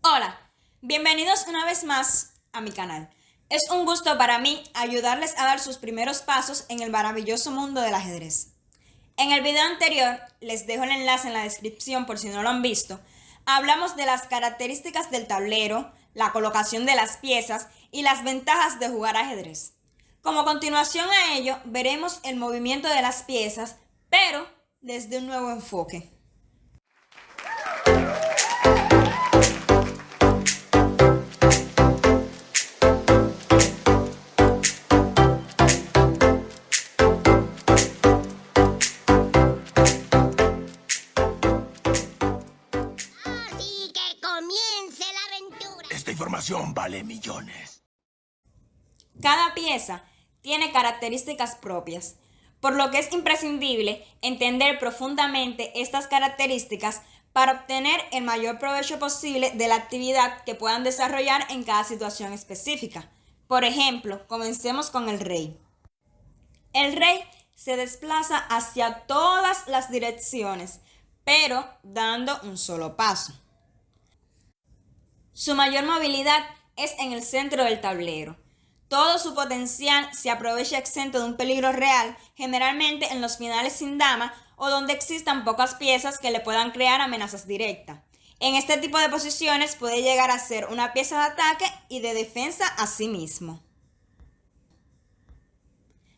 Hola, bienvenidos una vez más a mi canal. Es un gusto para mí ayudarles a dar sus primeros pasos en el maravilloso mundo del ajedrez. En el video anterior, les dejo el enlace en la descripción por si no lo han visto, hablamos de las características del tablero, la colocación de las piezas y las ventajas de jugar ajedrez. Como continuación a ello, veremos el movimiento de las piezas, pero desde un nuevo enfoque. Esta información vale millones. Cada pieza tiene características propias, por lo que es imprescindible entender profundamente estas características para obtener el mayor provecho posible de la actividad que puedan desarrollar en cada situación específica. Por ejemplo, comencemos con el rey. El rey se desplaza hacia todas las direcciones, pero dando un solo paso. Su mayor movilidad es en el centro del tablero. Todo su potencial se aprovecha exento de un peligro real, generalmente en los finales sin dama o donde existan pocas piezas que le puedan crear amenazas directas. En este tipo de posiciones puede llegar a ser una pieza de ataque y de defensa a sí mismo.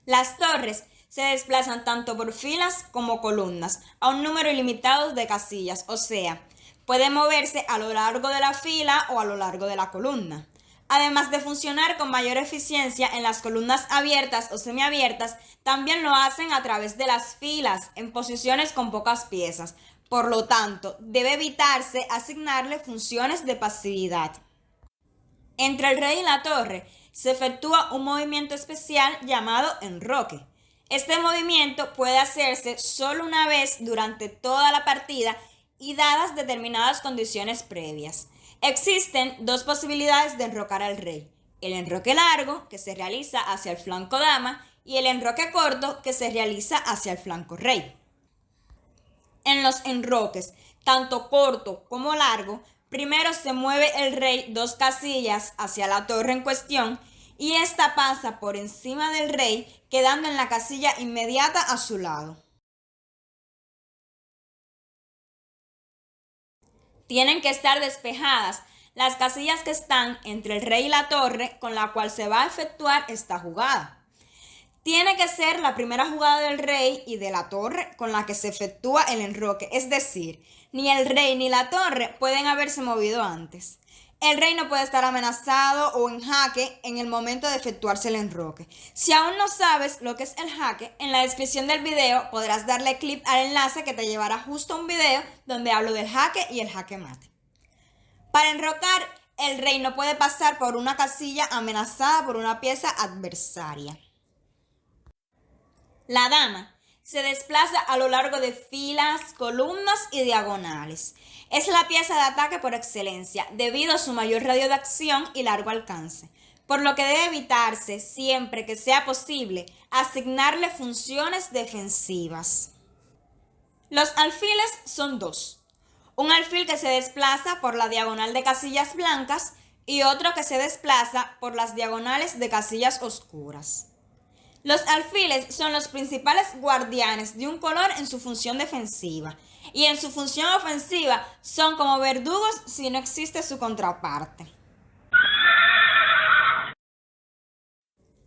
Las torres se desplazan tanto por filas como columnas a un número ilimitado de casillas, o sea, puede moverse a lo largo de la fila o a lo largo de la columna. Además de funcionar con mayor eficiencia en las columnas abiertas o semiabiertas, también lo hacen a través de las filas en posiciones con pocas piezas. Por lo tanto, debe evitarse asignarle funciones de pasividad. Entre el rey y la torre se efectúa un movimiento especial llamado enroque. Este movimiento puede hacerse solo una vez durante toda la partida y dadas determinadas condiciones previas. Existen dos posibilidades de enrocar al rey: el enroque largo, que se realiza hacia el flanco dama, y el enroque corto, que se realiza hacia el flanco rey. En los enroques, tanto corto como largo, primero se mueve el rey 2 casillas hacia la torre en cuestión y ésta pasa por encima del rey, quedando en la casilla inmediata a su lado. Tienen que estar despejadas las casillas que están entre el rey y la torre con la cual se va a efectuar esta jugada. Tiene que ser la primera jugada del rey y de la torre con la que se efectúa el enroque, es decir, ni el rey ni la torre pueden haberse movido antes. El rey no puede estar amenazado o en jaque en el momento de efectuarse el enroque. Si aún no sabes lo que es el jaque, en la descripción del video podrás darle clic al enlace que te llevará justo a un video donde hablo del jaque y el jaque mate. Para enrocar, el rey no puede pasar por una casilla amenazada por una pieza adversaria. La dama se desplaza a lo largo de filas, columnas y diagonales. Es la pieza de ataque por excelencia debido a su mayor radio de acción y largo alcance, por lo que debe evitarse siempre que sea posible asignarle funciones defensivas. Los alfiles son dos: un alfil que se desplaza por la diagonal de casillas blancas y otro que se desplaza por las diagonales de casillas oscuras. Los alfiles son los principales guardianes de un color en su función defensiva y en su función ofensiva son como verdugos si no existe su contraparte.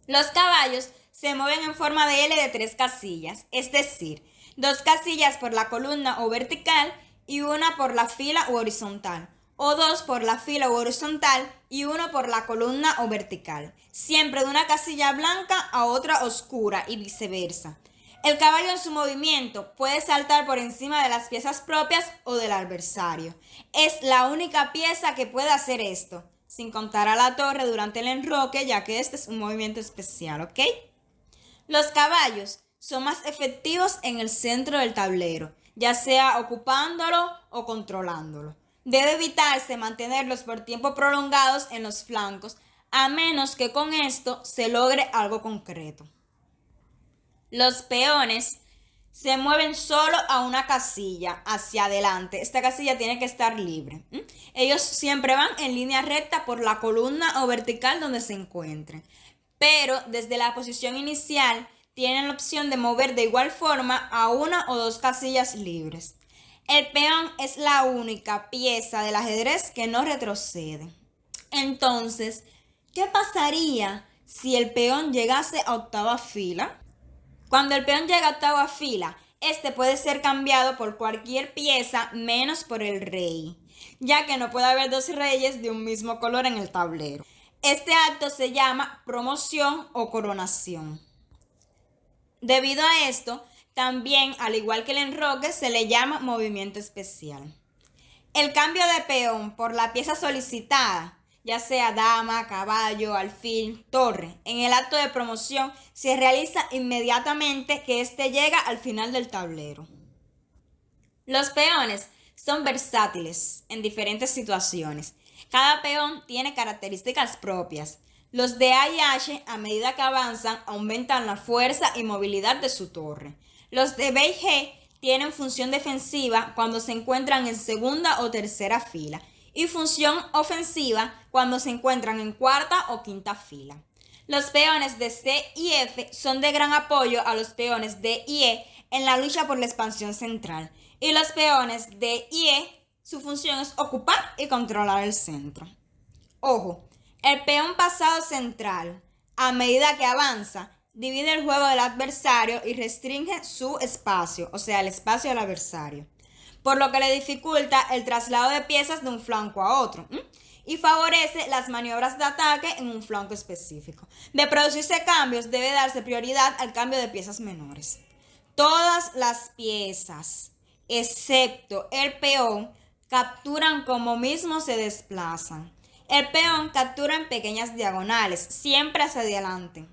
Los caballos se mueven en forma de L de 3 casillas, es decir, 2 casillas por la columna o vertical y una por la fila u horizontal, o 2 por la fila u horizontal y 1 por la columna o vertical, siempre de una casilla blanca a otra oscura y viceversa. El caballo en su movimiento puede saltar por encima de las piezas propias o del adversario. Es la única pieza que puede hacer esto, sin contar a la torre durante el enroque, ya que este es un movimiento especial, ¿ok? Los caballos son más efectivos en el centro del tablero, ya sea ocupándolo o controlándolo. Debe evitarse mantenerlos por tiempos prolongados en los flancos, a menos que con esto se logre algo concreto. Los peones se mueven solo a una casilla hacia adelante. Esta casilla tiene que estar libre. Ellos siempre van en línea recta por la columna o vertical donde se encuentren, pero desde la posición inicial tienen la opción de mover de igual forma a una o dos casillas libres. El peón es la única pieza del ajedrez que no retrocede. Entonces, ¿qué pasaría si el peón llegase a octava fila? Cuando el peón llega a octava fila, este puede ser cambiado por cualquier pieza menos por el rey, ya que no puede haber dos reyes de un mismo color en el tablero. Este acto se llama promoción o coronación. Debido a esto, también, al igual que el enroque, se le llama movimiento especial. El cambio de peón por la pieza solicitada, ya sea dama, caballo, alfil, torre, en el acto de promoción se realiza inmediatamente que éste llega al final del tablero. Los peones son versátiles en diferentes situaciones. Cada peón tiene características propias. Los de A y H, a medida que avanzan, aumentan la fuerza y movilidad de su torre. Los de B y G tienen función defensiva cuando se encuentran en segunda o tercera fila y función ofensiva cuando se encuentran en cuarta o quinta fila. Los peones de C y F son de gran apoyo a los peones D y E en la lucha por la expansión central, y los peones D y E, su función es ocupar y controlar el centro. Ojo, el peón pasado central, a medida que avanza, divide el juego del adversario y restringe su espacio, o sea, el espacio del adversario, por lo que le dificulta el traslado de piezas de un flanco a otro y favorece las maniobras de ataque en un flanco específico. De producirse cambios, debe darse prioridad al cambio de piezas menores. Todas las piezas, excepto el peón, capturan como mismo se desplazan. El peón captura en pequeñas diagonales, siempre hacia adelante.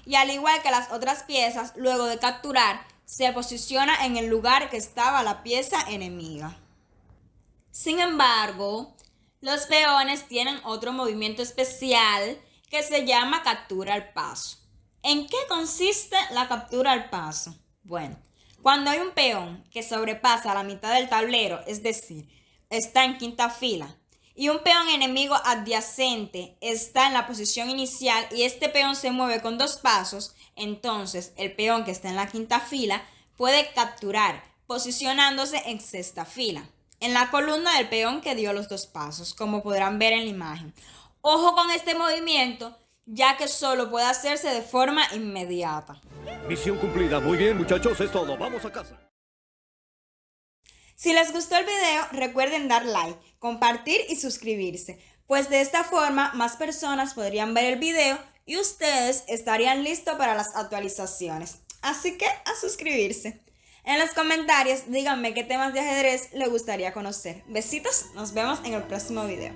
Y al igual que las otras piezas, luego de capturar, se posiciona en el lugar que estaba la pieza enemiga. Sin embargo, los peones tienen otro movimiento especial que se llama captura al paso. ¿En qué consiste la captura al paso? Bueno, cuando hay un peón que sobrepasa la mitad del tablero, es decir, está en quinta fila, y un peón enemigo adyacente está en la posición inicial y este peón se mueve con 2 pasos, entonces el peón que está en la quinta fila puede capturar, posicionándose en sexta fila, en la columna del peón que dio los 2 pasos, como podrán ver en la imagen. Ojo con este movimiento, ya que solo puede hacerse de forma inmediata. Misión cumplida. Muy bien, muchachos, es todo. Vamos a casa. Si les gustó el video, recuerden dar like, compartir y suscribirse, pues de esta forma más personas podrían ver el video y ustedes estarían listos para las actualizaciones. Así que a suscribirse. En los comentarios díganme qué temas de ajedrez les gustaría conocer. Besitos, nos vemos en el próximo video.